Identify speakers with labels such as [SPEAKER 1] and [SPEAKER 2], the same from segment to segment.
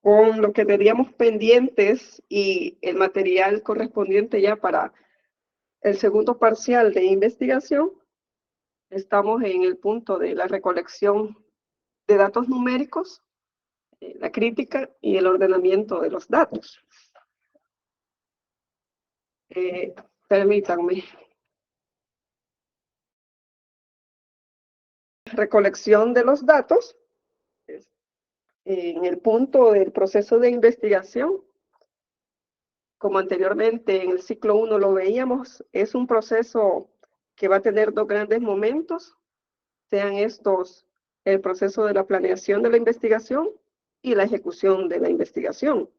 [SPEAKER 1] con lo que teníamos pendientes y el material correspondiente ya para el segundo parcial de investigación. Estamos en el punto de la recolección de datos numéricos, la crítica y el ordenamiento de los datos. Permítanme. Recolección de los datos. En el punto del proceso de investigación, como anteriormente en el ciclo 1 lo veíamos, es un proceso que va a tener dos grandes momentos, sean estos el proceso de la planeación de la investigación y la ejecución de la investigación.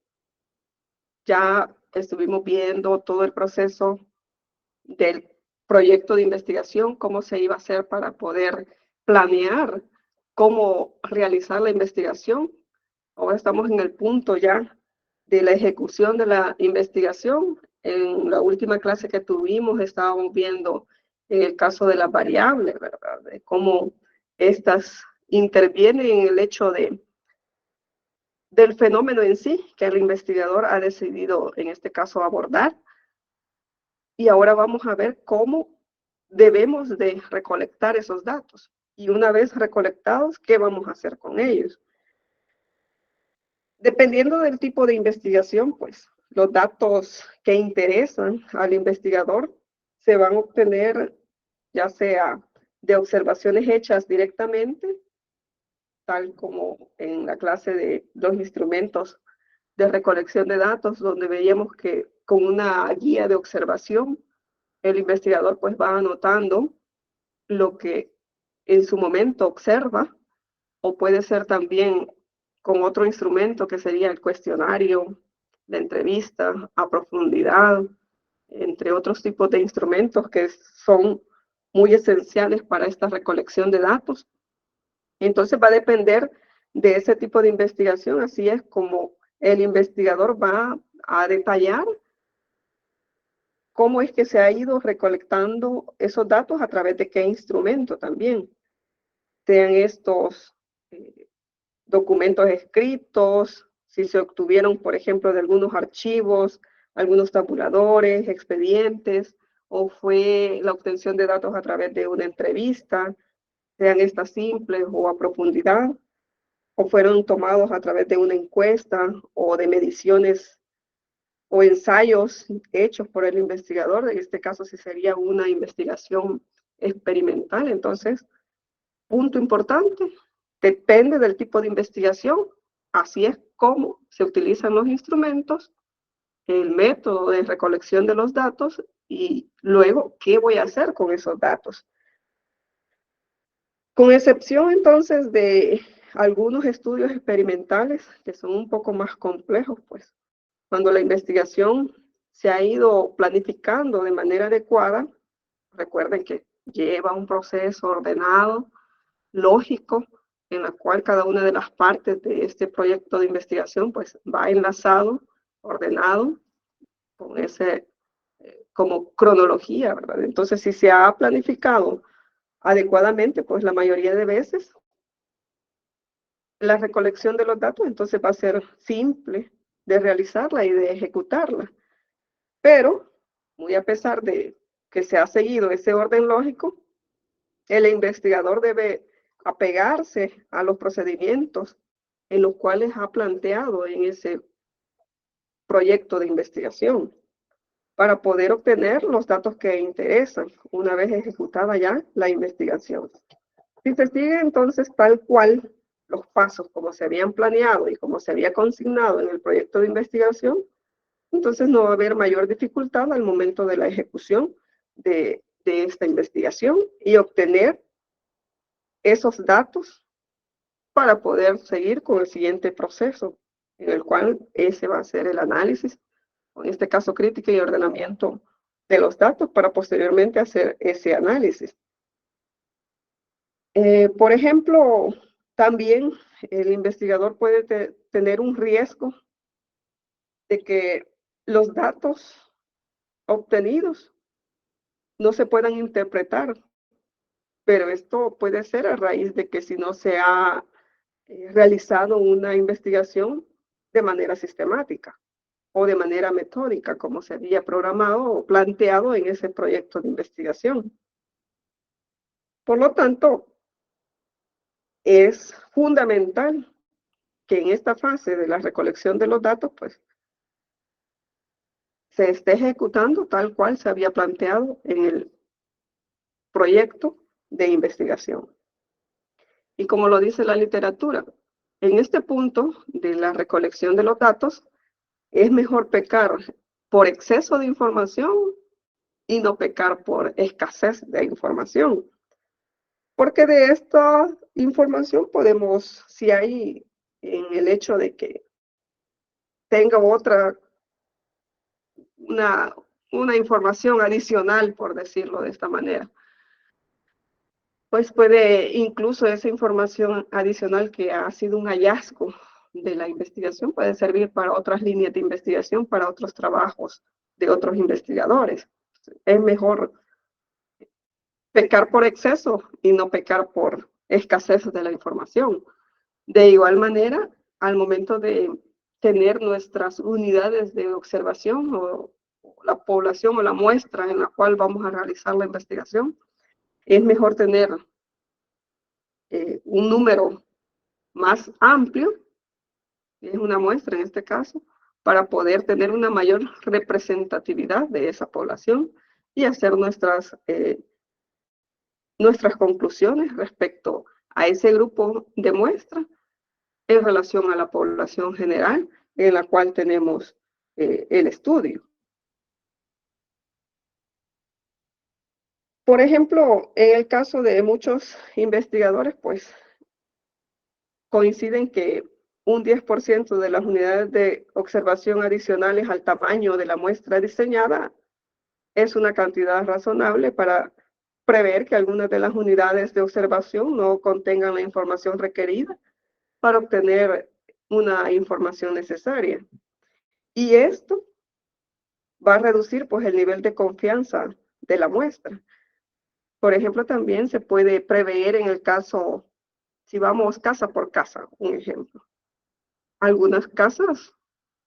[SPEAKER 1] Ya estuvimos viendo todo el proceso del proyecto de investigación, cómo se iba a hacer para poder planear cómo realizar la investigación. Ahora estamos en el punto ya de la ejecución de la investigación. En la última clase que tuvimos estábamos viendo en el caso de las variables, ¿verdad? De cómo estas intervienen en el hecho del fenómeno en sí que el investigador ha decidido en este caso abordar. Y ahora vamos a ver cómo debemos de recolectar esos datos. Y una vez recolectados, ¿qué vamos a hacer con ellos? Dependiendo del tipo de investigación, pues los datos que interesan al investigador se van a obtener ya sea de observaciones hechas directamente, tal como en la clase de los instrumentos de recolección de datos, donde veíamos que con una guía de observación, el investigador pues va anotando lo que en su momento observa, o puede ser también con otro instrumento que sería el cuestionario, la entrevista a profundidad, entre otros tipos de instrumentos que son muy esenciales para esta recolección de datos. Entonces va a depender de ese tipo de investigación, así es como el investigador va a detallar cómo es que se ha ido recolectando esos datos, a través de qué instrumento también, sean estos documentos escritos, si se obtuvieron, por ejemplo, de algunos archivos, algunos tabuladores, expedientes, o fue la obtención de datos a través de una entrevista, sean estas simples o a profundidad, o fueron tomados a través de una encuesta o de mediciones o ensayos hechos por el investigador. En este caso sí sería una investigación experimental. Entonces, punto importante, depende del tipo de investigación, así es como se utilizan los instrumentos, el método de recolección de los datos y luego qué voy a hacer con esos datos. Con excepción entonces de algunos estudios experimentales que son un poco más complejos, pues cuando la investigación se ha ido planificando de manera adecuada, recuerden que lleva un proceso ordenado, lógico, en la cual cada una de las partes de este proyecto de investigación pues va enlazado, ordenado, con ese como cronología, ¿verdad? Entonces, si se ha planificado adecuadamente, pues la mayoría de veces la recolección de los datos entonces va a ser simple de realizarla y de ejecutarla. Pero, muy a pesar de que se ha seguido ese orden lógico, el investigador debe apegarse a los procedimientos en los cuales ha planteado en ese proyecto de investigación para poder obtener los datos que interesan una vez ejecutada ya la investigación. Si se sigue entonces tal cual los pasos como se habían planeado y como se había consignado en el proyecto de investigación, entonces no va a haber mayor dificultad al momento de la ejecución de esta investigación y obtener esos datos para poder seguir con el siguiente proceso, en el cual ese va a ser el análisis, en este caso crítica y ordenamiento de los datos para posteriormente hacer ese análisis. Por ejemplo, también el investigador puede tener un riesgo de que los datos obtenidos no se puedan interpretar, pero esto puede ser a raíz de que si no se ha realizado una investigación de manera sistemática o de manera metódica, como se había programado o planteado en ese proyecto de investigación. Por lo tanto, es fundamental que en esta fase de la recolección de los datos, pues, se esté ejecutando tal cual se había planteado en el proyecto de investigación. Y como lo dice la literatura, en este punto de la recolección de los datos, es mejor pecar por exceso de información y no pecar por escasez de información. Porque de esta información podemos, si hay en el hecho de que tenga una información adicional, por decirlo de esta manera, pues puede incluso esa información adicional que ha sido un hallazgo de la investigación, puede servir para otras líneas de investigación, para otros trabajos de otros investigadores. Es mejor pecar por exceso y no pecar por escasez de la información. De igual manera, al momento de tener nuestras unidades de observación o la población o la muestra en la cual vamos a realizar la investigación, es mejor tener un número más amplio, es una muestra en este caso, para poder tener una mayor representatividad de esa población y hacer nuestras conclusiones respecto a ese grupo de muestra en relación a la población general en la cual tenemos el estudio. Por ejemplo, en el caso de muchos investigadores, pues coinciden que un 10% de las unidades de observación adicionales al tamaño de la muestra diseñada es una cantidad razonable para prever que algunas de las unidades de observación no contengan la información requerida para obtener una información necesaria. Y esto va a reducir pues el nivel de confianza de la muestra. Por ejemplo, también se puede prever en el caso, si vamos casa por casa, un ejemplo. Algunas casas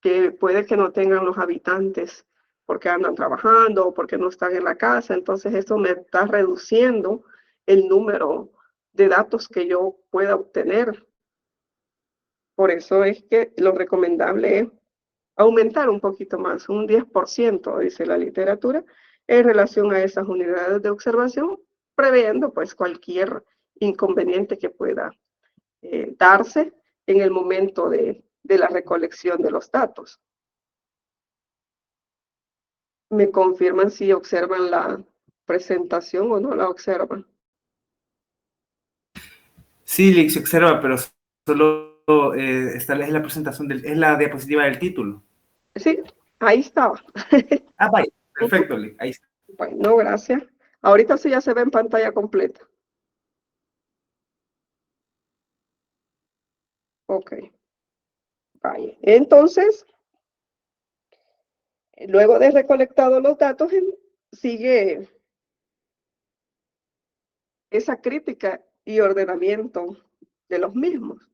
[SPEAKER 1] que puede que no tengan los habitantes porque andan trabajando o porque no están en la casa, entonces esto me está reduciendo el número de datos que yo pueda obtener. Por eso es que lo recomendable es aumentar un poquito más, un 10%, dice la literatura, en relación a esas unidades de observación, previendo pues cualquier inconveniente que pueda darse en el momento de la recolección de los datos. ¿Me confirman si observan la presentación o no la observan?
[SPEAKER 2] Sí, se observa, pero solo esta es la presentación, es la diapositiva del título.
[SPEAKER 1] Sí, ahí estaba.
[SPEAKER 2] Ah, vaya, perfecto, ahí está.
[SPEAKER 1] Bueno, gracias. Ahorita sí ya se ve en pantalla completa. Ok. Vaya. Entonces, luego de recolectado los datos, sigue esa crítica y ordenamiento de los mismos.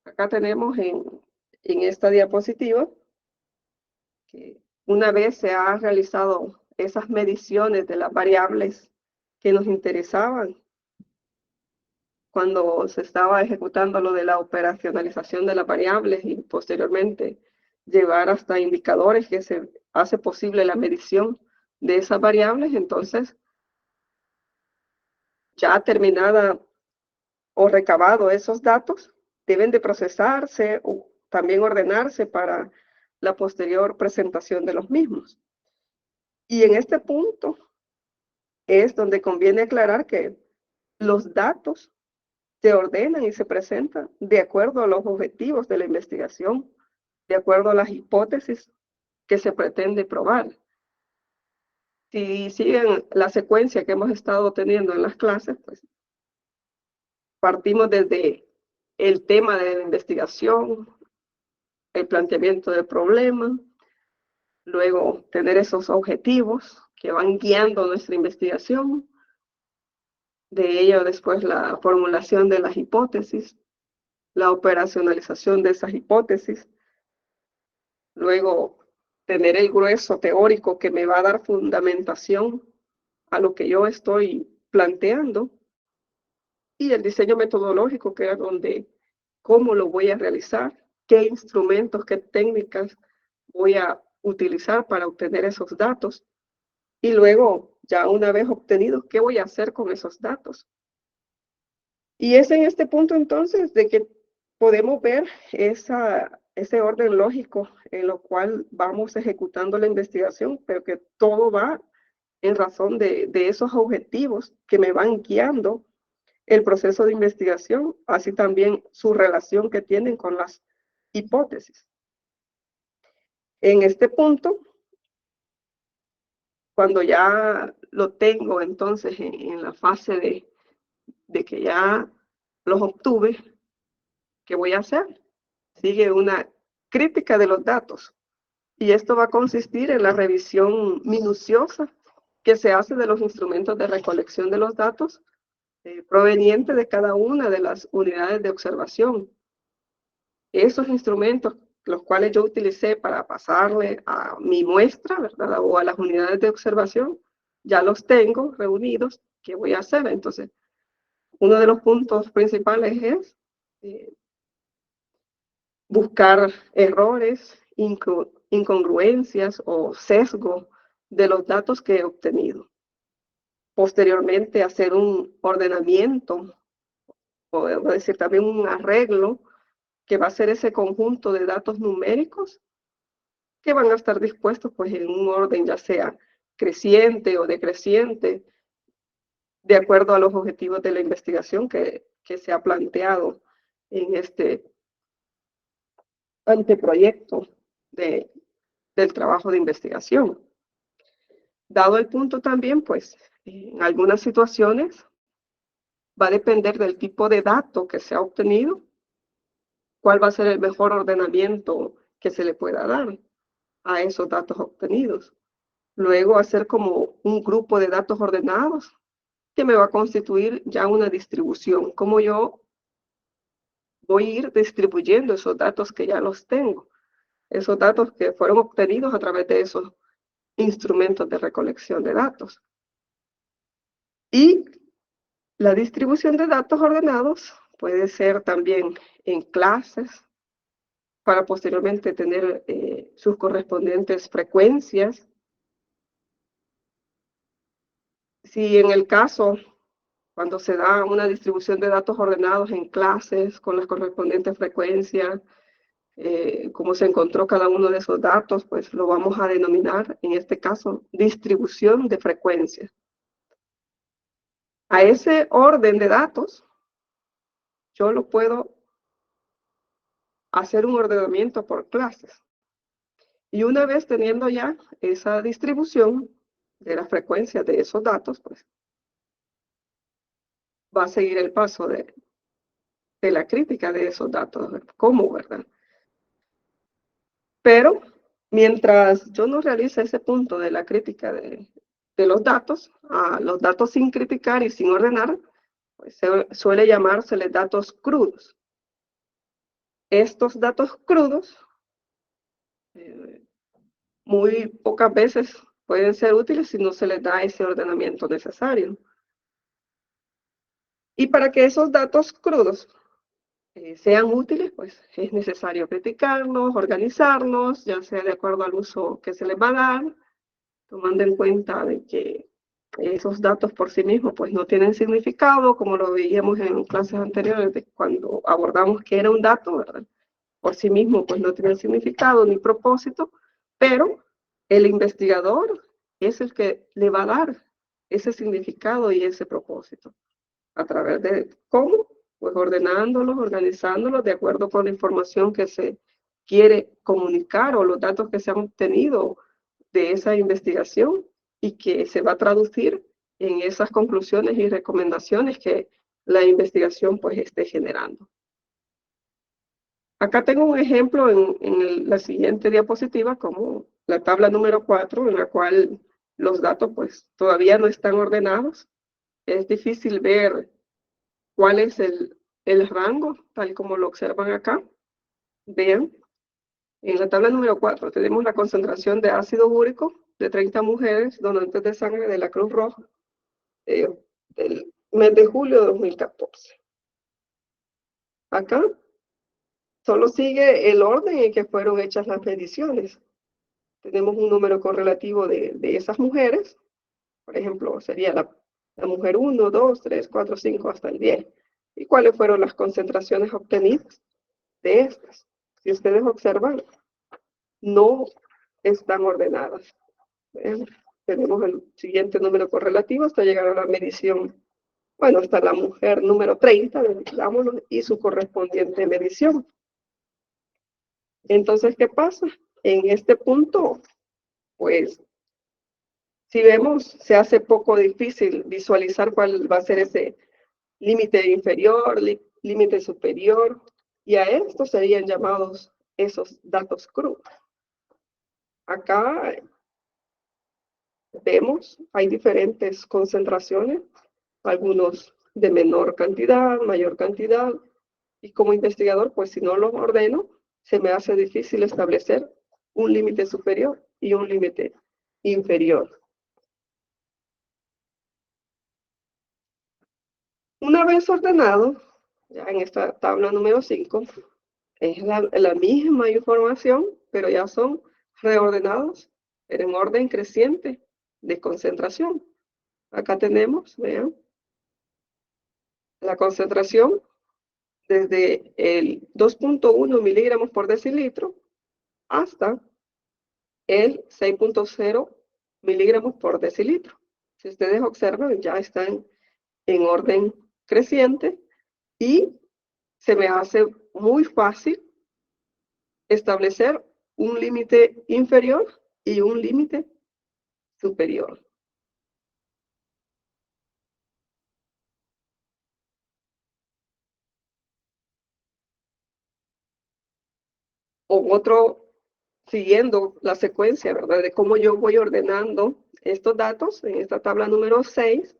[SPEAKER 1] Acá tenemos en esta diapositiva que una vez se han realizado esas mediciones de las variables que nos interesaban cuando se estaba ejecutando lo de la operacionalización de las variables y posteriormente llevar hasta indicadores que se hace posible la medición de esas variables, entonces ya terminada o recabado esos datos, deben de procesarse o también ordenarse para la posterior presentación de los mismos. Y en este punto es donde conviene aclarar que los datos se ordenan y se presentan de acuerdo a los objetivos de la investigación, de acuerdo a las hipótesis que se pretende probar. Si siguen la secuencia que hemos estado teniendo en las clases, pues partimos desde el tema de la investigación, el planteamiento del problema, luego tener esos objetivos que van guiando nuestra investigación, de ello después la formulación de las hipótesis, la operacionalización de esas hipótesis, luego tener el grueso teórico que me va a dar fundamentación a lo que yo estoy planteando, y el diseño metodológico, que era donde, cómo lo voy a realizar, qué instrumentos, qué técnicas voy a utilizar para obtener esos datos, y luego, ya una vez obtenidos, qué voy a hacer con esos datos. Y es en este punto entonces de que podemos ver ese orden lógico en lo cual vamos ejecutando la investigación, pero que todo va en razón de esos objetivos que me van guiando el proceso de investigación, así también su relación que tienen con las hipótesis. En este punto, cuando ya lo tengo entonces en la fase de que ya los obtuve, ¿qué voy a hacer? Sigue una crítica de los datos, y esto va a consistir en la revisión minuciosa que se hace de los instrumentos de recolección de los datos provenientes de cada una de las unidades de observación. Esos instrumentos, los cuales yo utilicé para pasarle a mi muestra, ¿verdad? O a las unidades de observación, ya los tengo reunidos. ¿Qué voy a hacer? Entonces, uno de los puntos principales es buscar errores, incongruencias o sesgo de los datos que he obtenido. Posteriormente, hacer un ordenamiento, o decir también un arreglo, que va a ser ese conjunto de datos numéricos que van a estar dispuestos pues en un orden ya sea creciente o decreciente, de acuerdo a los objetivos de la investigación que se ha planteado en este anteproyecto del trabajo de investigación. Dado el punto también, pues, en algunas situaciones va a depender del tipo de dato que se ha obtenido, cuál va a ser el mejor ordenamiento que se le pueda dar a esos datos obtenidos. Luego hacer como un grupo de datos ordenados que me va a constituir ya una distribución, como yo voy a ir distribuyendo esos datos que ya los tengo, esos datos que fueron obtenidos a través de esos instrumentos de recolección de datos. Y la distribución de datos ordenados puede ser también en clases, para posteriormente tener sus correspondientes frecuencias. Si en el caso, cuando se da una distribución de datos ordenados en clases con las correspondientes frecuencias, cómo se encontró cada uno de esos datos, pues lo vamos a denominar, en este caso, distribución de frecuencias. A ese orden de datos, yo lo puedo hacer un ordenamiento por clases. Y una vez teniendo ya esa distribución de la frecuencia de esos datos, pues va a seguir el paso de la crítica de esos datos. ¿Cómo, verdad? Pero mientras yo no realice ese punto de la crítica de los datos, a los datos sin criticar y sin ordenar, pues suele llamárseles datos crudos. Estos datos crudos muy pocas veces pueden ser útiles si no se les da ese ordenamiento necesario. Y para que esos datos crudos sean útiles, pues es necesario criticarlos, organizarlos, ya sea de acuerdo al uso que se les va a dar, tomando en cuenta de que esos datos por sí mismos pues no tienen significado, como lo veíamos en clases anteriores de cuando abordamos qué era un dato, ¿verdad? Por sí mismo pues no tiene significado ni propósito, pero el investigador es el que le va a dar ese significado y ese propósito. ¿A través de cómo? Pues ordenándolos, organizándolos de acuerdo con la información que se quiere comunicar o los datos que se han obtenido de esa investigación y que se va a traducir en esas conclusiones y recomendaciones que la investigación pues esté generando. Acá tengo un ejemplo en la siguiente diapositiva, como la tabla número 4, en la cual los datos pues todavía no están ordenados. Es difícil ver cuál es el rango, tal como lo observan acá. Vean, En la tabla número 4 tenemos la concentración de ácido úrico de 30 mujeres donantes de sangre de la Cruz Roja del mes de julio de 2014. Acá solo sigue el orden en que fueron hechas las mediciones. Tenemos un número correlativo de esas mujeres. Por ejemplo, sería la mujer 1, 2, 3, 4, 5 hasta el 10. ¿Y cuáles fueron las concentraciones obtenidas de estas? Si ustedes observan, no están ordenadas. Tenemos el siguiente número correlativo hasta llegar a la medición, bueno, hasta la mujer número 30, digámoslo, y su correspondiente medición. Entonces, ¿qué pasa? En este punto, pues, si vemos, se hace poco difícil visualizar cuál va a ser ese límite inferior, límite superior, y a esto serían llamados esos datos cruz. Acá vemos, hay diferentes concentraciones, algunos de menor cantidad, mayor cantidad, y como investigador, pues si no los ordeno, se me hace difícil establecer un límite superior y un límite inferior. Una vez ordenado, ya en esta tabla número 5, es la misma información, pero ya son reordenados, pero en orden creciente de concentración. Acá tenemos, vean, la concentración desde el 2.1 miligramos por decilitro hasta el 6.0 miligramos por decilitro. Si ustedes observan, ya están en orden creciente y se me hace muy fácil establecer un límite inferior y un límite superior. O otro, siguiendo la secuencia, ¿verdad? De cómo yo voy ordenando estos datos, en esta tabla número 6,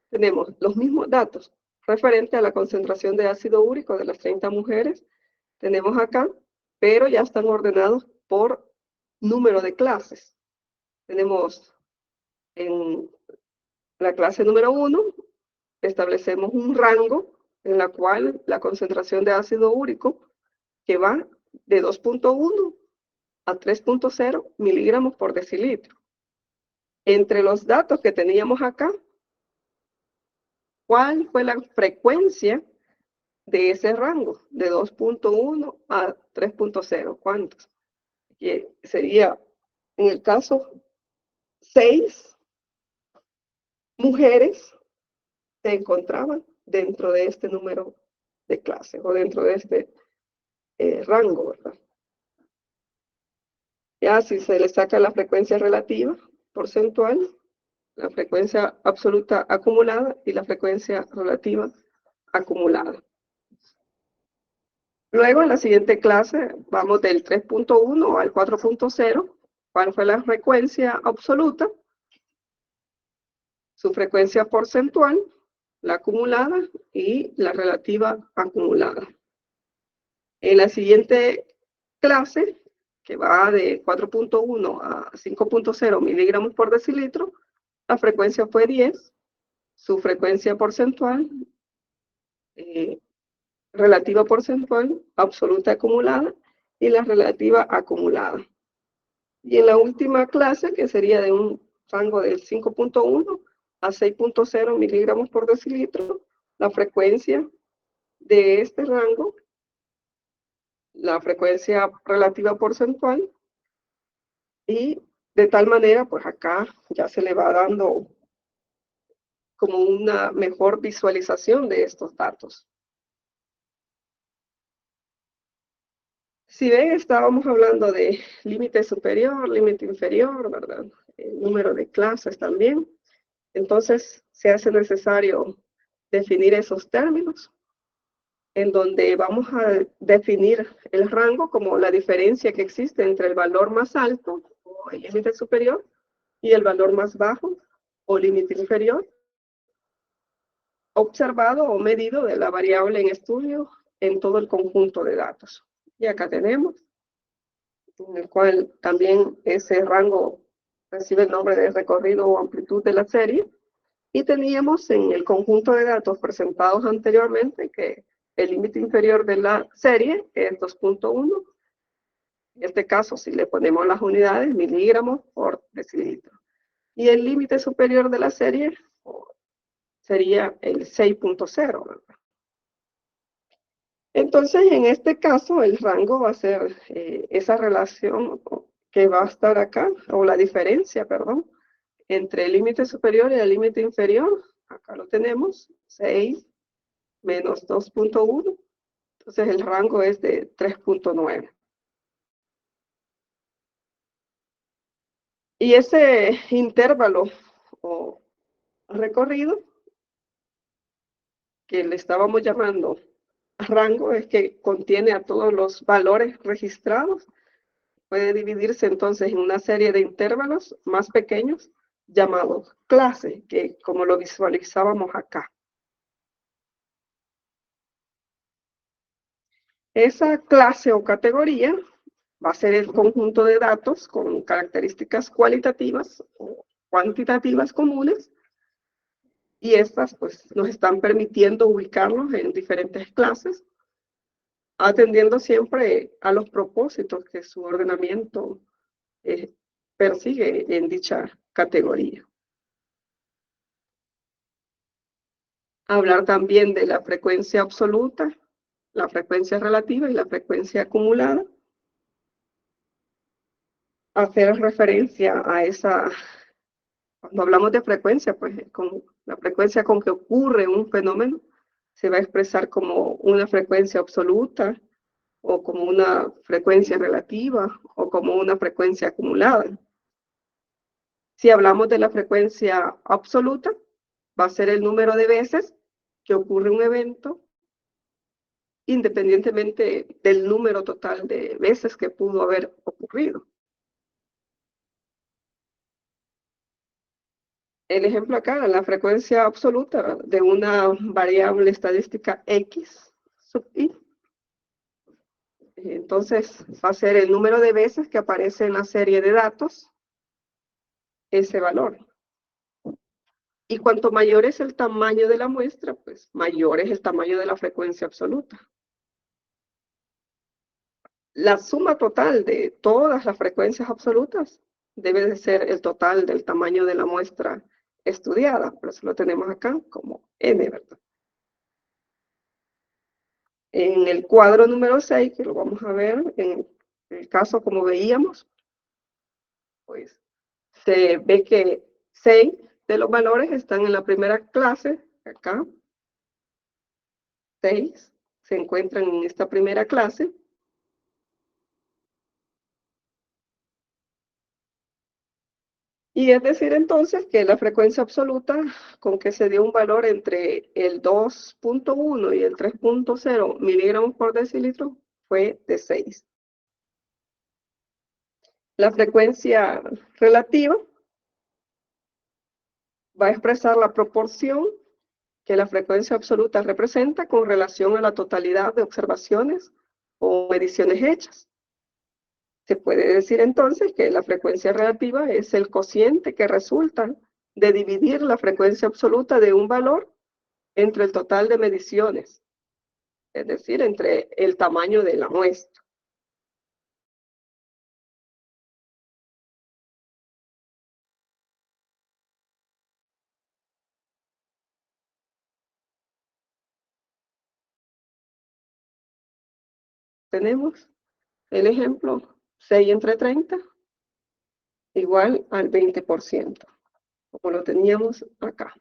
[SPEAKER 1] tenemos los mismos datos referente a la concentración de ácido úrico de las 30 mujeres. Tenemos acá, pero ya están ordenados por número de clases. Tenemos en la clase número 1, establecemos un rango en la cual la concentración de ácido úrico que va de 2.1 a 3.0 miligramos por decilitro. Entre los datos que teníamos acá, ¿cuál fue la frecuencia de ese rango? De 2.1 a 3.0. ¿Cuántos? Que sería, en el caso, 6 mujeres se encontraban dentro de este número de clases o dentro de este rango, ¿verdad? Ya si se le saca la frecuencia relativa, porcentual, la frecuencia absoluta acumulada y la frecuencia relativa acumulada. Luego, en la siguiente clase, vamos del 3.1 al 4.0. ¿Cuál fue la frecuencia absoluta? Su frecuencia porcentual, la acumulada y la relativa acumulada. En la siguiente clase, que va de 4.1 a 5.0 miligramos por decilitro, la frecuencia fue 10, su frecuencia porcentual, relativa porcentual, absoluta acumulada y la relativa acumulada. Y en la última clase, que sería de un rango del 5.1 a 6.0 miligramos por decilitro, la frecuencia de este rango, la frecuencia relativa porcentual, y de tal manera, pues acá ya se le va dando como una mejor visualización de estos datos. Si ven, estábamos hablando de límite superior, límite inferior, ¿verdad? El número de clases también. Entonces, se hace necesario definir esos términos, en donde vamos a definir el rango como la diferencia que existe entre el valor más alto, o el límite superior, y el valor más bajo, o límite inferior, observado o medido de la variable en estudio en todo el conjunto de datos. Y acá tenemos en el cual también ese rango recibe el nombre de recorrido o amplitud de la serie. Y teníamos en el conjunto de datos presentados anteriormente que el límite inferior de la serie es 2.1. En este caso, si le ponemos las unidades, miligramos por decilitro. Y el límite superior de la serie sería el 6.0, ¿verdad? Entonces, en este caso, el rango va a ser esa relación que va a estar acá, o la diferencia, perdón, entre el límite superior y el límite inferior. Acá lo tenemos, 6 menos 2.1. Entonces, el rango es de 3.9. Y ese intervalo o recorrido que le estábamos llamando rango es que contiene a todos los valores registrados. Puede dividirse entonces en una serie de intervalos más pequeños llamados clase, que como lo visualizábamos acá. Esa clase o categoría va a ser el conjunto de datos con características cualitativas o cuantitativas comunes, y estas pues nos están permitiendo ubicarlos en diferentes clases, atendiendo siempre a los propósitos que su ordenamiento persigue en dicha categoría. Hablar también de la frecuencia absoluta, la frecuencia relativa y la frecuencia acumulada. Hacer referencia a esa, cuando hablamos de frecuencia, pues con la frecuencia con que ocurre un fenómeno, se va a expresar como una frecuencia absoluta, o como una frecuencia relativa, o como una frecuencia acumulada. Si hablamos de la frecuencia absoluta, va a ser el número de veces que ocurre un evento, independientemente del número total de veces que pudo haber ocurrido. El ejemplo acá, la frecuencia absoluta de una variable estadística X sub I. Entonces, va a ser el número de veces que aparece en la serie de datos ese valor. Y cuanto mayor es el tamaño de la muestra, pues mayor es el tamaño de la frecuencia absoluta. La suma total de todas las frecuencias absolutas debe de ser el total del tamaño de la muestra estudiada. Por eso lo tenemos acá como n, ¿verdad? En el cuadro número 6, que lo vamos a ver en el caso como veíamos, pues se ve que 6 de los valores están en la primera clase, acá. 6 se encuentran en esta primera clase. Y es decir, entonces, que la frecuencia absoluta con que se dio un valor entre el 2.1 y el 3.0 miligramos por decilitro fue de 6. La frecuencia relativa va a expresar la proporción que la frecuencia absoluta representa con relación a la totalidad de observaciones o mediciones hechas. Se puede decir entonces que la frecuencia relativa es el cociente que resulta de dividir la frecuencia absoluta de un valor entre el total de mediciones, es decir, entre el tamaño de la muestra. Tenemos el ejemplo 6 entre 30 igual al 20%, como lo teníamos acá.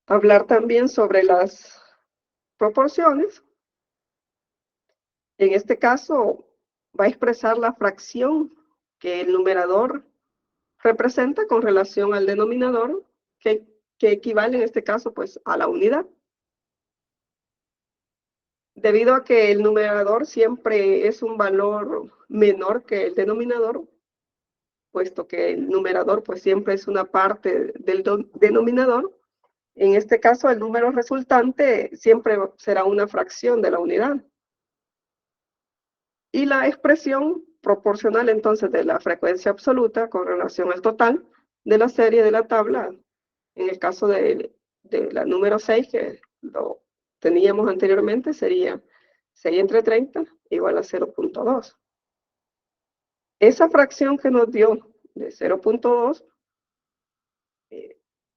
[SPEAKER 1] Hablar también sobre las proporciones. En este caso, va a expresar la fracción que el numerador representa con relación al denominador, que equivale en este caso pues a la unidad. Debido a que el numerador siempre es un valor menor que el denominador, puesto que el numerador pues siempre es una parte del denominador. En este caso, el número resultante siempre será una fracción de la unidad. Y la expresión proporcional entonces de la frecuencia absoluta con relación al total de la serie de la tabla, en el caso de la número 6, que lo teníamos anteriormente, sería 6 entre 30 igual a 0.2. Esa fracción que nos dio de 0.2,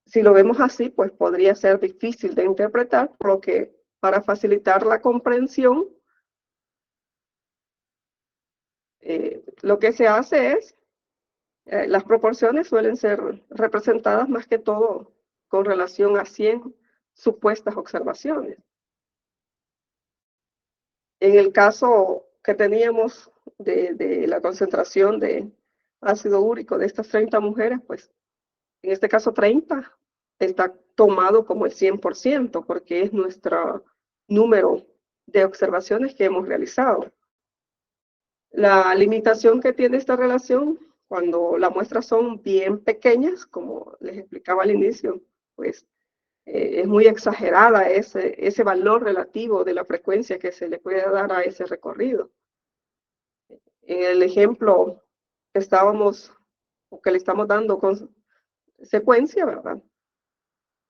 [SPEAKER 1] si lo vemos así, pues podría ser difícil de interpretar, por lo que para facilitar la comprensión, lo que se hace es, las proporciones suelen ser representadas más que todo con relación a 100 supuestas observaciones. En el caso que teníamos de la concentración de ácido úrico de estas 30 mujeres, pues en este caso 30 está tomado como el 100%, porque es nuestro número de observaciones que hemos realizado. La limitación que tiene esta relación, cuando las muestras son bien pequeñas, como les explicaba al inicio, pues es muy exagerada ese valor relativo de la frecuencia que se le puede dar a ese recorrido. En el ejemplo que estábamos, o que le estamos dando con secuencia, ¿verdad?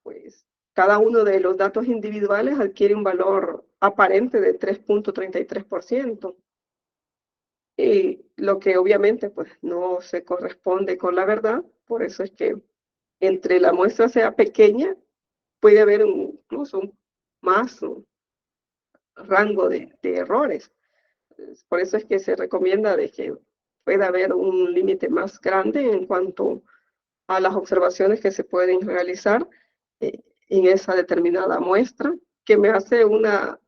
[SPEAKER 1] Pues cada uno de los datos individuales adquiere un valor aparente de 3.33%. Y lo que obviamente pues no se corresponde con la verdad, por eso es que entre la muestra sea pequeña, puede haber incluso más rango de errores. Por eso es que se recomienda de que pueda haber un límite más grande en cuanto a las observaciones que se pueden realizar en esa determinada muestra, que me hace una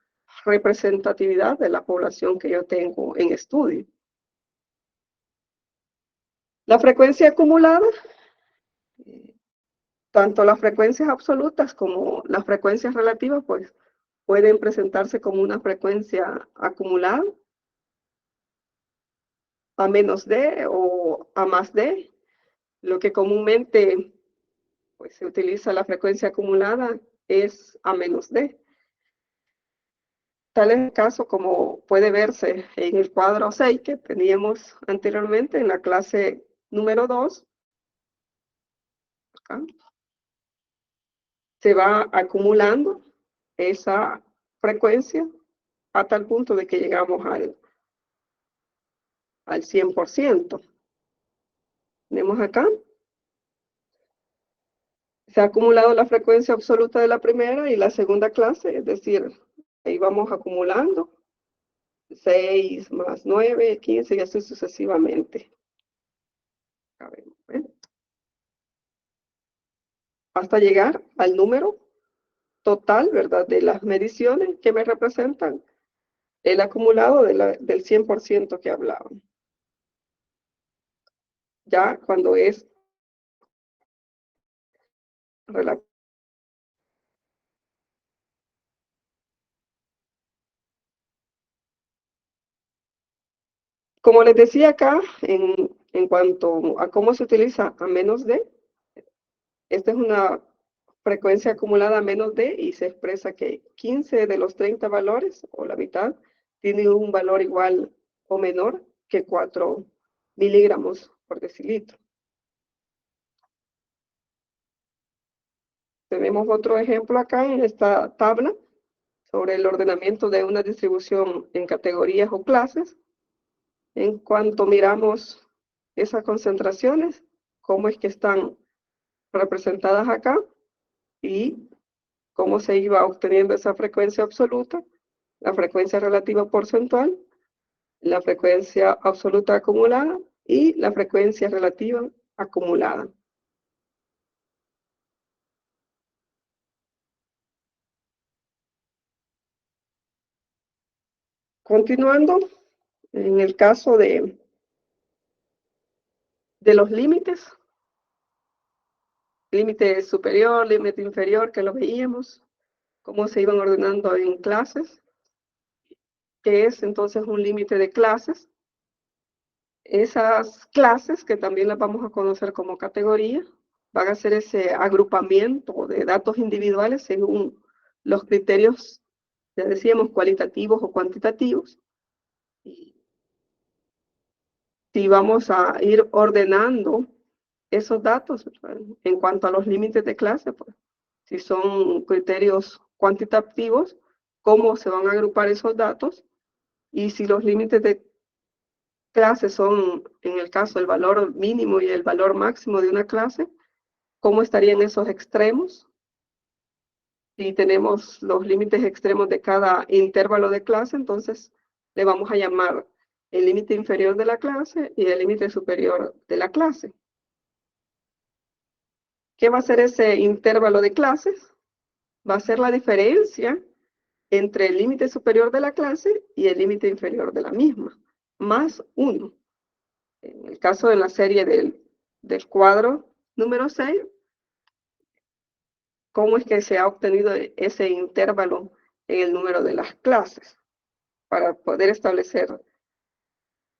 [SPEAKER 1] representatividad de la población que yo tengo en estudio. La frecuencia acumulada, tanto las frecuencias absolutas como las frecuencias relativas, pues pueden presentarse como una frecuencia acumulada a menos d o a más d. Lo que comúnmente pues, se utiliza la frecuencia acumulada es a menos d. Tal es el caso como puede verse en el cuadro 6 que teníamos anteriormente en la clase número 2. Acá. Se va acumulando esa frecuencia a tal punto de que llegamos al 100%. Tenemos acá. Se ha acumulado la frecuencia absoluta de la primera y la segunda clase, es decir, ahí vamos acumulando 6 más 9, 15 y así sucesivamente. Hasta llegar al número total, ¿verdad? De las mediciones que me representan el acumulado del 100% que hablaban. Ya cuando es relativo. Como les decía acá, en cuanto a cómo se utiliza a menos de, esta es una frecuencia acumulada a menos de y se expresa que 15 de los 30 valores, o la mitad, tienen un valor igual o menor que 4 miligramos por decilitro. Tenemos otro ejemplo acá en esta tabla sobre el ordenamiento de una distribución en categorías o clases. En cuanto miramos esas concentraciones, cómo es que están representadas acá y cómo se iba obteniendo esa frecuencia absoluta, la frecuencia relativa porcentual, la frecuencia absoluta acumulada y la frecuencia relativa acumulada. Continuando, en el caso de los límites, límite superior, límite inferior, que lo veíamos, cómo se iban ordenando en clases, que es entonces un límite de clases. Esas clases, que también las vamos a conocer como categoría, van a hacer ese agrupamiento de datos individuales según los criterios, ya decíamos, cualitativos o cuantitativos. Y si vamos a ir ordenando esos datos, ¿verdad? En cuanto a los límites de clase, pues, si son criterios cuantitativos, cómo se van a agrupar esos datos, y si los límites de clase son, en el caso, el valor mínimo y el valor máximo de una clase, cómo estarían esos extremos. Si tenemos los límites extremos de cada intervalo de clase, entonces le vamos a llamar el límite inferior de la clase y el límite superior de la clase. ¿Qué va a ser ese intervalo de clases? Va a ser la diferencia entre el límite superior de la clase y el límite inferior de la misma, más 1. En el caso de la serie del cuadro número 6, ¿cómo es que se ha obtenido ese intervalo en el número de las clases? Para poder establecer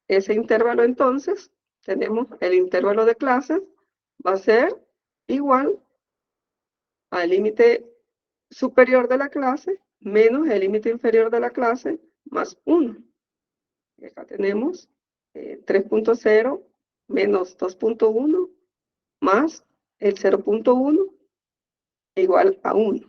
[SPEAKER 1] ese intervalo, entonces, tenemos el intervalo de clases, va a ser igual al límite superior de la clase menos el límite inferior de la clase más 1. Y acá tenemos 3.0 menos 2.1 más el 0.1 igual a 1.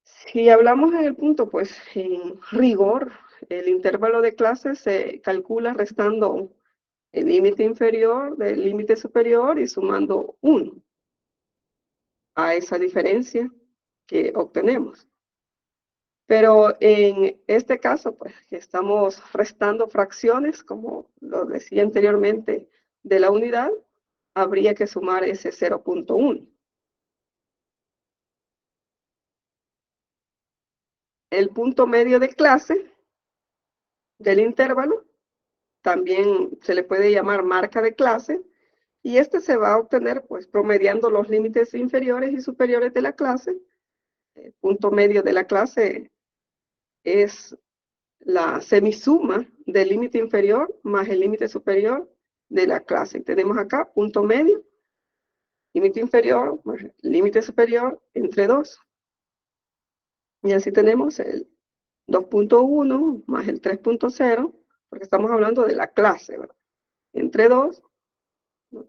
[SPEAKER 1] Si hablamos en el punto, pues en rigor, el intervalo de clases se calcula restando el límite inferior del límite superior y sumando 1 a esa diferencia que obtenemos. Pero en este caso, pues, que estamos restando fracciones, como lo decía anteriormente, de la unidad, habría que sumar ese 0.1. El punto medio de clase del intervalo también se le puede llamar marca de clase, y este se va a obtener, pues, promediando los límites inferiores y superiores de la clase. El punto medio de la clase es la semisuma del límite inferior más el límite superior de la clase. Tenemos acá punto medio, límite inferior más límite superior entre 2. Y así tenemos el 2.1 más el 3.0, porque estamos hablando de la clase, ¿verdad? Entre 2,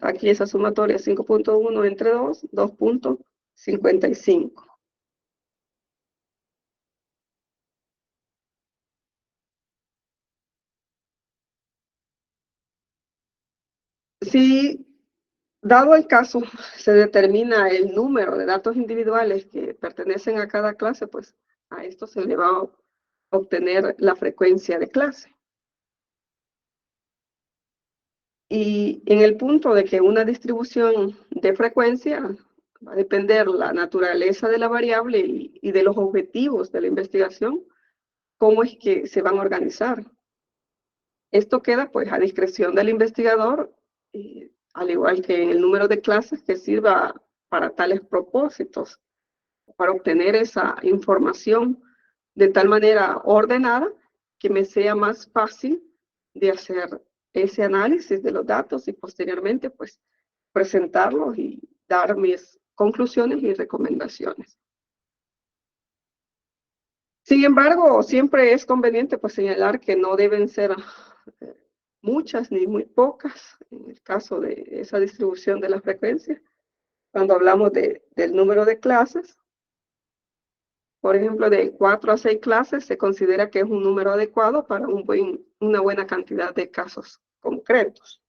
[SPEAKER 1] aquí esa sumatoria 5.1 entre 2, 2.55. Si, dado el caso, se determina el número de datos individuales que pertenecen a cada clase, pues a esto se le va a obtener la frecuencia de clase. Y en el punto de que una distribución de frecuencia va a depender la naturaleza de la variable y de los objetivos de la investigación, cómo es que se van a organizar. Esto queda, pues, a discreción del investigador, al igual que en el número de clases que sirva para tales propósitos, para obtener esa información de tal manera ordenada que me sea más fácil de hacer ese análisis de los datos y posteriormente, pues, presentarlos y dar mis conclusiones y recomendaciones. Sin embargo, siempre es conveniente, pues, señalar que no deben ser muchas ni muy pocas en el caso de esa distribución de la frecuencia. Cuando hablamos del número de clases, por ejemplo, de 4 a 6 clases, se considera que es un número adecuado para una buena cantidad de casos concretos.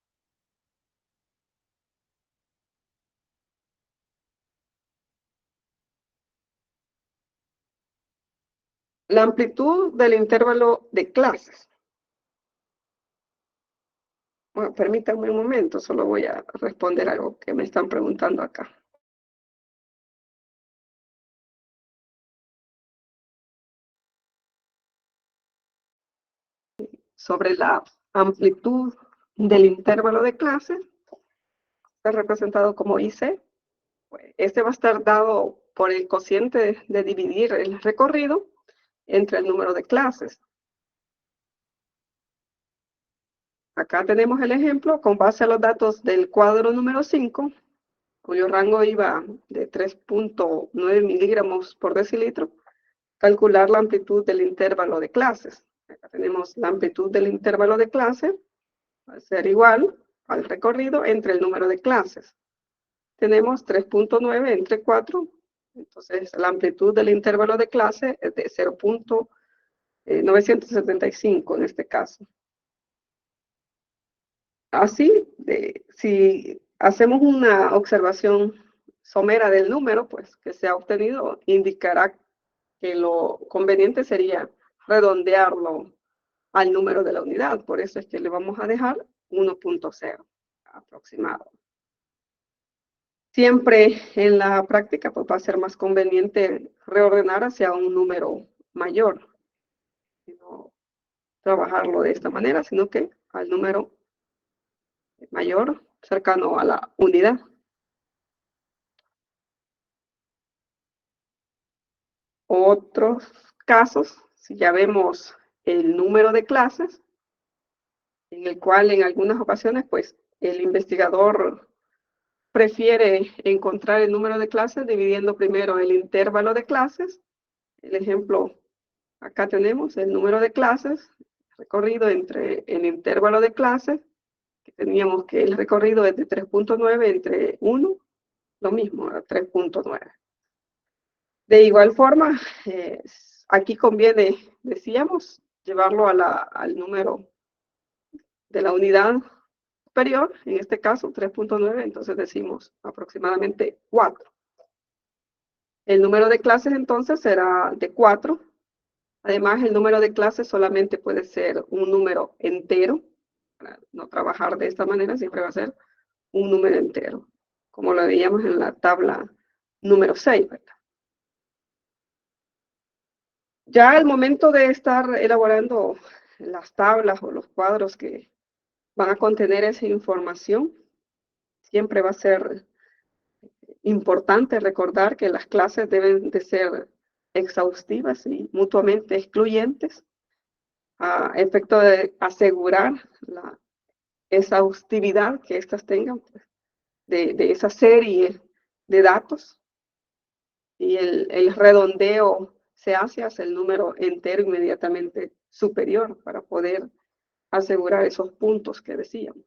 [SPEAKER 1] La amplitud del intervalo de clases. Bueno, permítanme un momento, solo voy a responder algo que me están preguntando acá. Sobre la amplitud del intervalo de clases, está representado como IC. Este va a estar dado por el cociente de dividir el recorrido entre el número de clases. acá tenemos el ejemplo con base a los datos del cuadro número 5, cuyo rango iba de 3.9 miligramos por decilitro, calcular la amplitud del intervalo de clases. Acá tenemos la amplitud del intervalo de clase, va a ser igual al recorrido entre el número de clases. Tenemos 3.9 entre 4, entonces la amplitud del intervalo de clase es de 0.975 en este caso. Así, si hacemos una observación somera del número, pues, que se ha obtenido, indicará que lo conveniente sería redondearlo al número de la unidad. Por eso es que le vamos a dejar 1.0 aproximado. Siempre en la práctica pues, va a ser más conveniente reordenar hacia un número mayor. No trabajarlo de esta manera, sino que al número mayor cercano a la unidad. Otros casos, si ya vemos el número de clases, en el cual en algunas ocasiones pues el investigador prefiere encontrar el número de clases dividiendo primero el intervalo de clases. El ejemplo, acá tenemos el número de clases recorrido entre el intervalo de clases, que teníamos que el recorrido es de 3.9 entre 1, lo mismo, 3.9. De igual forma, aquí conviene, decíamos, llevarlo al número de la unidad superior, en este caso 3.9, entonces decimos aproximadamente 4. El número de clases entonces será de 4. Además, el número de clases solamente puede ser un número entero. Para no trabajar de esta manera, siempre va a ser un número entero, como lo veíamos en la tabla número 6, ¿verdad? Ya al momento de estar elaborando las tablas o los cuadros que van a contener esa información, siempre va a ser importante recordar que las clases deben de ser exhaustivas y mutuamente excluyentes a efecto de asegurar la exhaustividad que éstas tengan pues, de esa serie de datos y el redondeo se hace hacia el número entero inmediatamente superior para poder asegurar esos puntos que decíamos,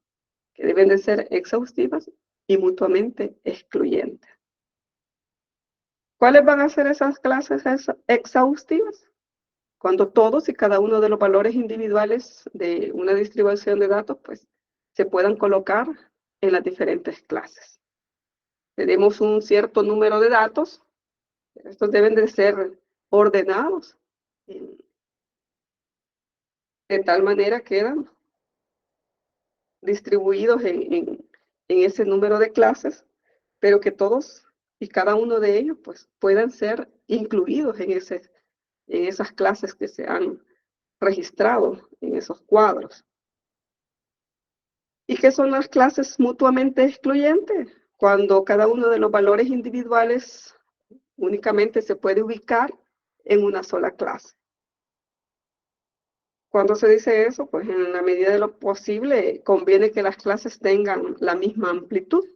[SPEAKER 1] que deben de ser exhaustivas y mutuamente excluyentes. ¿Cuáles van a ser esas clases exhaustivas? Cuando todos y cada uno de los valores individuales de una distribución de datos pues, se puedan colocar en las diferentes clases. Tenemos un cierto número de datos, estos deben de ser ordenados de tal manera que quedan distribuidos en ese número de clases, pero que todos y cada uno de ellos pues, puedan ser incluidos en esas clases que se han registrado en esos cuadros. ¿Y qué son las clases mutuamente excluyentes? Cuando cada uno de los valores individuales únicamente se puede ubicar en una sola clase. Cuando se dice eso, pues en la medida de lo posible conviene que las clases tengan la misma amplitud.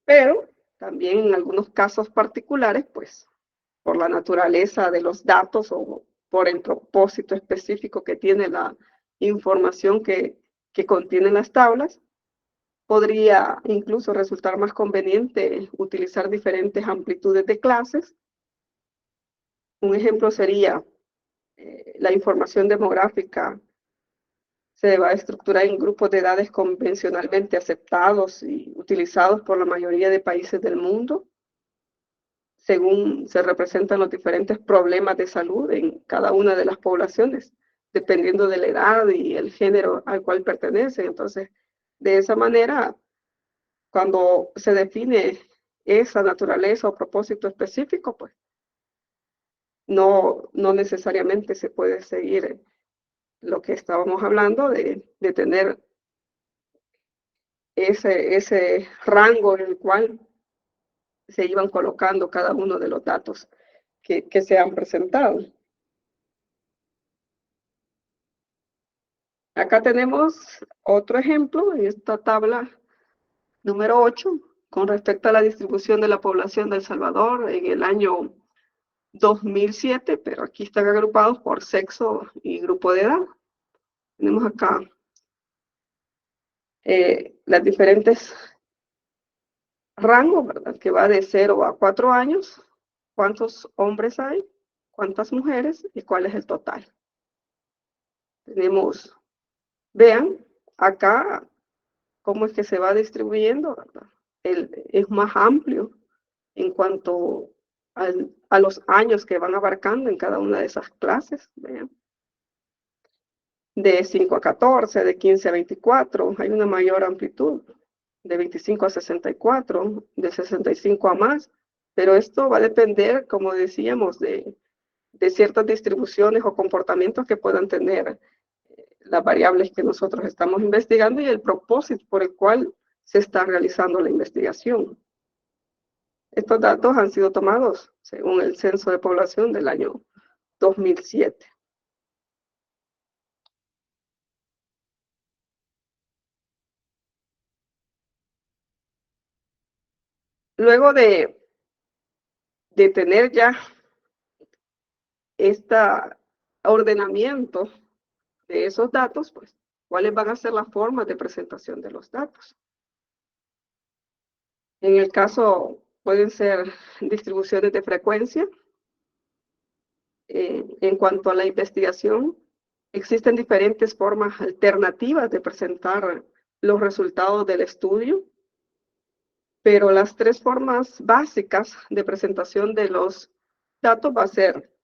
[SPEAKER 1] Pero también en algunos casos particulares, pues por la naturaleza de los datos o por el propósito específico que tiene la información que contienen las tablas, podría incluso resultar más conveniente utilizar diferentes amplitudes de clases. Un ejemplo sería la información demográfica se va a estructurar en grupos de edades convencionalmente aceptados y utilizados por la mayoría de países del mundo, según se representan los diferentes problemas de salud en cada una de las poblaciones, dependiendo de la edad y el género al cual pertenecen. Entonces, de esa manera, cuando se define esa naturaleza o propósito específico, pues no necesariamente se puede seguir lo que estábamos hablando de tener ese rango en el cual se iban colocando cada uno de los datos que se han presentado. Acá tenemos otro ejemplo en esta tabla número 8 con respecto a la distribución de la población de El Salvador en el año 2007, pero aquí están agrupados por sexo y grupo de edad. Tenemos acá las diferentes rangos, ¿verdad? Que va de 0 a 4 años, cuántos hombres hay, cuántas mujeres y cuál es el total. Tenemos, vean, acá cómo es que se va distribuyendo, ¿verdad? Es más amplio en cuanto a los años que van abarcando en cada una de esas clases, vean. De 5 a 14, de 15 a 24, hay una mayor amplitud, de 25 a 64, de 65 a más, pero esto va a depender, como decíamos, de ciertas distribuciones o comportamientos que puedan tener las variables que nosotros estamos investigando y el propósito por el cual se está realizando la investigación. Estos datos han sido tomados según el Censo de Población del año 2007. Luego de tener ya este ordenamiento de esos datos, pues, ¿cuáles van a ser las formas de presentación de los datos? En el caso, pueden ser distribuciones de frecuencia. En cuanto a la investigación, existen diferentes formas alternativas de presentar los resultados del estudio, pero las tres formas básicas de presentación de los datos va a ser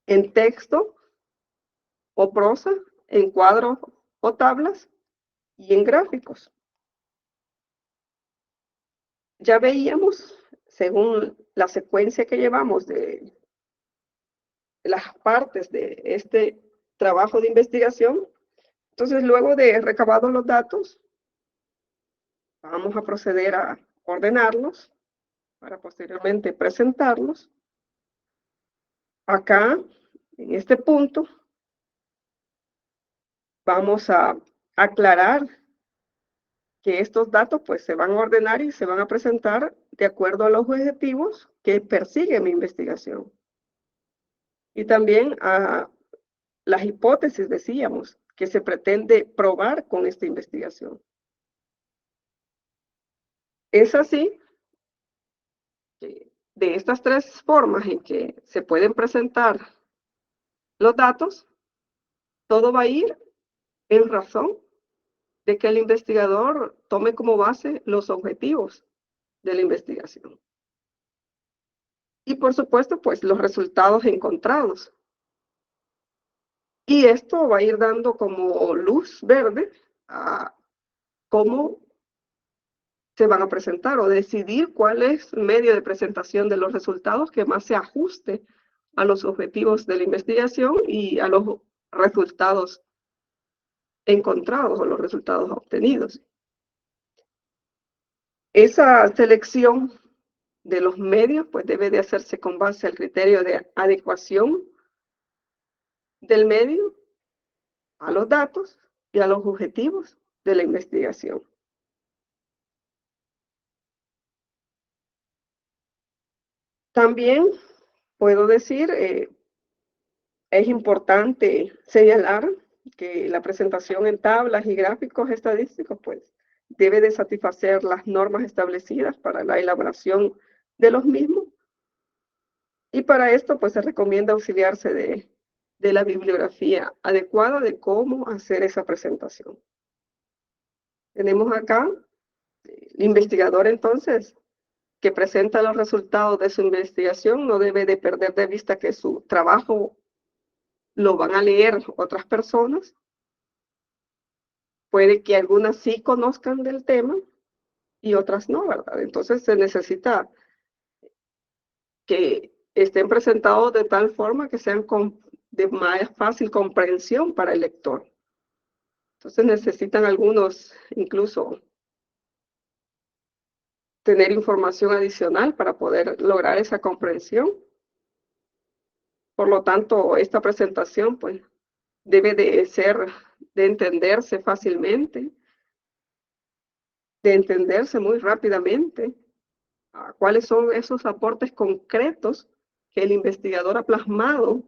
[SPEAKER 1] en texto o prosa, en cuadros o tablas y en gráficos. Ya veíamos, según la secuencia que llevamos de las partes de este trabajo de investigación, entonces luego de recabados los datos, vamos a proceder a ordenarlos para posteriormente presentarlos. Acá, en este punto, vamos a aclarar que estos datos pues se van a ordenar y se van a presentar de acuerdo a los objetivos que persigue mi investigación. Y también a las hipótesis, decíamos, que se pretende probar con esta investigación. Es así que de estas tres formas en que se pueden presentar los datos, todo va a ir en razón de que el investigador tome como base los objetivos de la investigación. Y por supuesto, pues los resultados encontrados. Y esto va a ir dando como luz verde a cómo se van a presentar o decidir cuál es el medio de presentación de los resultados que más se ajuste a los objetivos de la investigación y a los resultados encontrados o los resultados obtenidos. Esa selección de los medios pues debe de hacerse con base al criterio de adecuación del medio a los datos y a los objetivos de la investigación. También puedo decir, es importante señalar que la presentación en tablas y gráficos estadísticos pues debe de satisfacer las normas establecidas para la elaboración de los mismos. Y para esto pues se recomienda auxiliarse de la bibliografía adecuada de cómo hacer esa presentación. Tenemos acá el investigador entonces que presenta los resultados de su investigación no debe de perder de vista que su trabajo lo van a leer otras personas. Puede que algunas sí conozcan del tema y otras no, ¿verdad? Entonces se necesita que estén presentados de tal forma que sean de más fácil comprensión para el lector. Entonces necesitan algunos incluso tener información adicional para poder lograr esa comprensión. Por lo tanto, esta presentación pues debe de entenderse fácilmente, de entenderse muy rápidamente, cuáles son esos aportes concretos que el investigador ha plasmado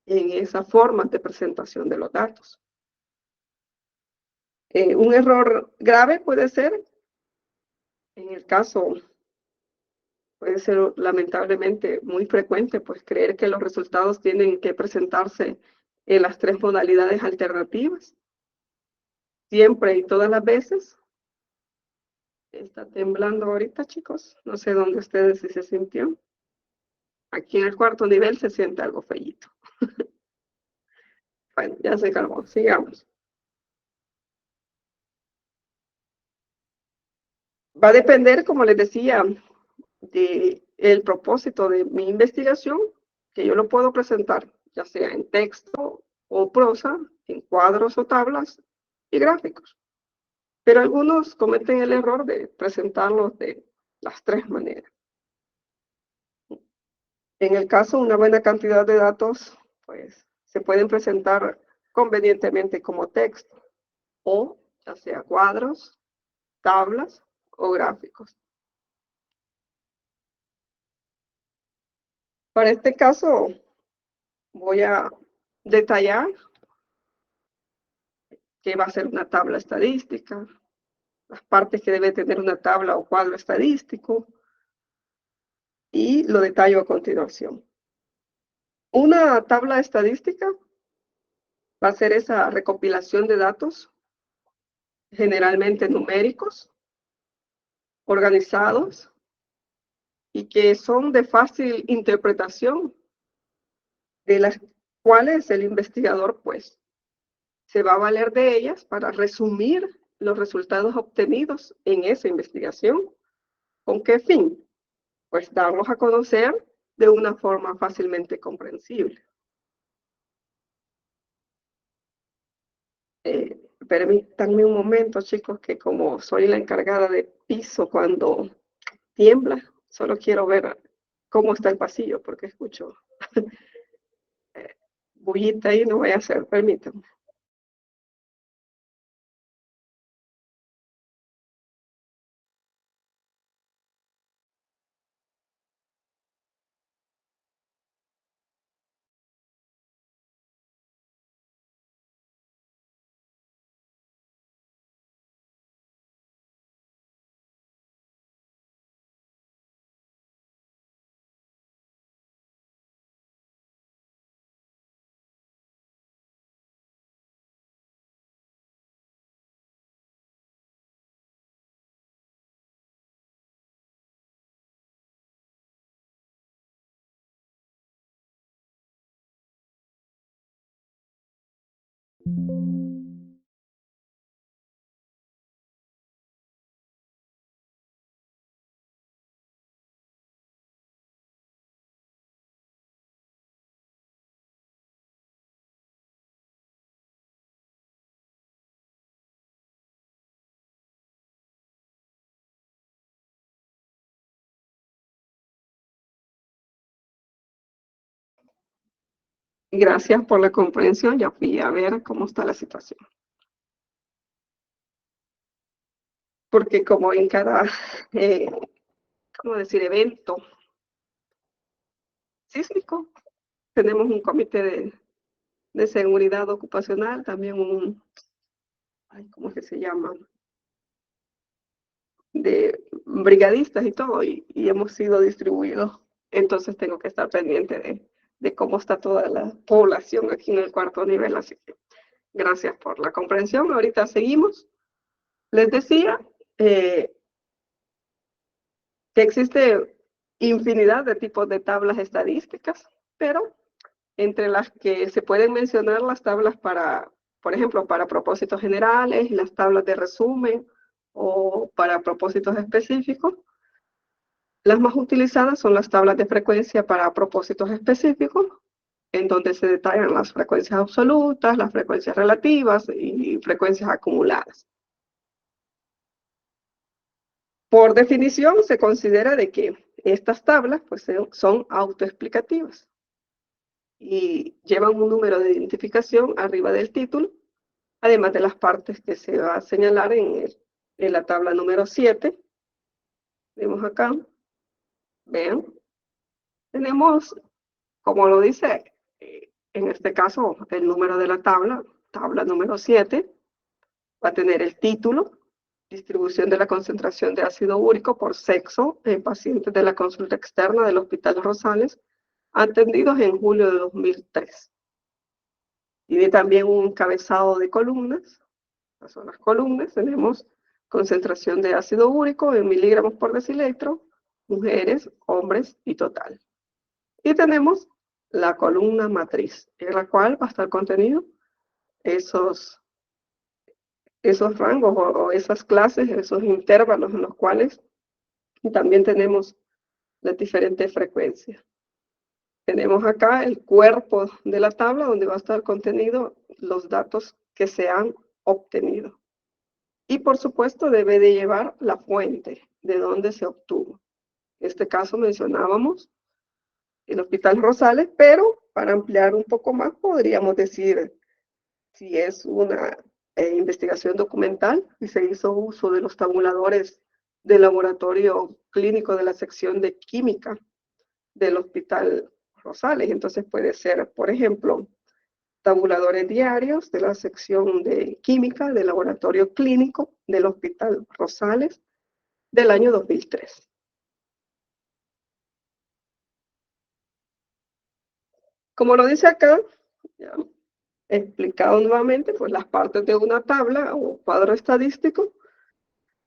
[SPEAKER 1] en esa forma de presentación de los datos. Un error grave puede ser, en el caso, puede ser lamentablemente muy frecuente, pues creer que los resultados tienen que presentarse en las 3 modalidades alternativas, siempre y todas las veces. Está temblando ahorita, chicos. No sé dónde ustedes si se sintió. Aquí en el cuarto nivel se siente algo feíto. Bueno, ya se calmó. Sigamos. Va a depender, como les decía, de el propósito de mi investigación, que yo lo puedo presentar, ya sea en texto o prosa, en cuadros o tablas y gráficos. Pero algunos cometen el error de presentarlos de las 3 maneras. En el caso, una buena cantidad de datos, pues, se pueden presentar convenientemente como texto, o ya sea cuadros, tablas o gráficos. Para este caso, voy a detallar qué va a ser una tabla estadística, las partes que debe tener una tabla o cuadro estadístico, y lo detallo a continuación. Una tabla estadística va a ser esa recopilación de datos, generalmente numéricos, organizados, y que son de fácil interpretación, de las cuales el investigador pues se va a valer de ellas para resumir los resultados obtenidos en esa investigación. ¿Con qué fin? Pues darlos a conocer de una forma fácilmente comprensible. Permítanme un momento, chicos, que como soy la encargada de piso cuando tiembla, solo quiero ver cómo está el pasillo, porque escucho bullita ahí, no voy a hacer, permítanme. Gracias por la comprensión, ya fui a ver cómo está la situación. Porque como en cada, ¿cómo decir?, evento sísmico, tenemos un comité de seguridad ocupacional, también ¿cómo es que se llama? De brigadistas y todo, y hemos sido distribuidos. Entonces tengo que estar pendiente de cómo está toda la población aquí en el cuarto nivel, así que gracias por la comprensión. Ahorita seguimos. Les decía que existe infinidad de tipos de tablas estadísticas, pero entre las que se pueden mencionar las tablas para, por ejemplo, para propósitos generales, las tablas de resumen o para propósitos específicos. Las más utilizadas son las tablas de frecuencia para propósitos específicos, en donde se detallan las frecuencias absolutas, las frecuencias relativas y frecuencias acumuladas. Por definición, se considera de que estas tablas pues, son autoexplicativas y llevan un número de identificación arriba del título, además de las partes que se va a señalar en la tabla número 7. Vemos acá, vean, tenemos, como lo dice, en este caso, el número de la tabla número 7, va a tener el título, distribución de la concentración de ácido úrico por sexo en pacientes de la consulta externa del Hospital Rosales, atendidos en julio de 2003. Tiene también un encabezado de columnas. Estas son las columnas. Tenemos concentración de ácido úrico en miligramos por decilitro, mujeres, hombres y total. Y tenemos la columna matriz, en la cual va a estar contenido esos rangos o esas clases, esos intervalos en los cuales también tenemos las diferentes frecuencias. Tenemos acá el cuerpo de la tabla donde va a estar contenido los datos que se han obtenido. Y por supuesto debe de llevar la fuente de donde se obtuvo. En este caso mencionábamos el Hospital Rosales, pero para ampliar un poco más podríamos decir si es una investigación documental y se hizo uso de los tabuladores del laboratorio clínico de la sección de química del Hospital Rosales. Entonces puede ser, por ejemplo, tabuladores diarios de la sección de química del laboratorio clínico del Hospital Rosales del año 2003. Como lo dice acá, ya he explicado nuevamente, pues las partes de una tabla o cuadro estadístico,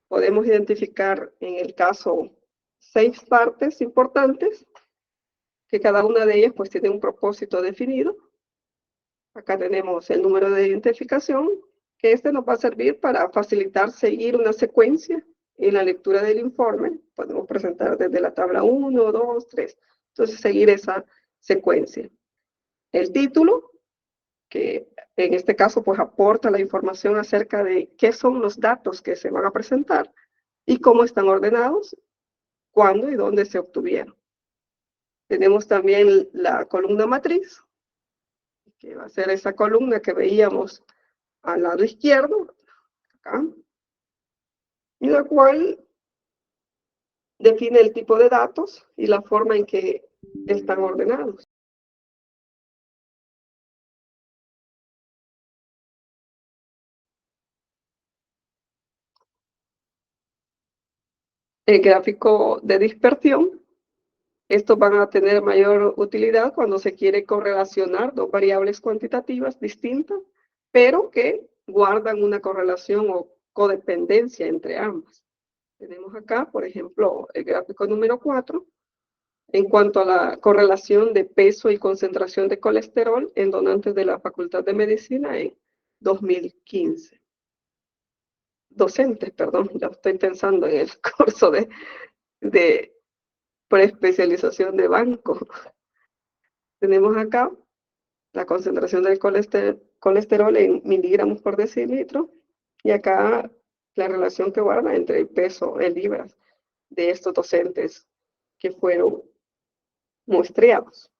[SPEAKER 1] podemos identificar en el caso 6 partes importantes, que cada una de ellas pues tiene un propósito definido. Acá tenemos el número de identificación, que este nos va a servir para facilitar seguir una secuencia en la lectura del informe. Podemos presentar desde la tabla 1, 2, 3. Entonces, seguir esa secuencia. El título, que en este caso pues aporta la información acerca de qué son los datos que se van a presentar y cómo están ordenados, cuándo y dónde se obtuvieron. Tenemos también la columna matriz, que va a ser esa columna que veíamos al lado izquierdo, acá, y la cual define el tipo de datos y la forma en que están ordenados. El gráfico de dispersión, estos van a tener mayor utilidad cuando se quiere correlacionar dos variables cuantitativas distintas, pero que guardan una correlación o codependencia entre ambas. Tenemos acá, por ejemplo, el gráfico número 4, en cuanto a la correlación de peso y concentración de colesterol en donantes de la Facultad de Medicina en 2015. Docentes, perdón, ya estoy pensando en el curso de preespecialización de banco. Tenemos acá la concentración del colesterol en miligramos por decilitro y acá la relación que guarda entre el peso en libras de estos docentes que fueron muestreados.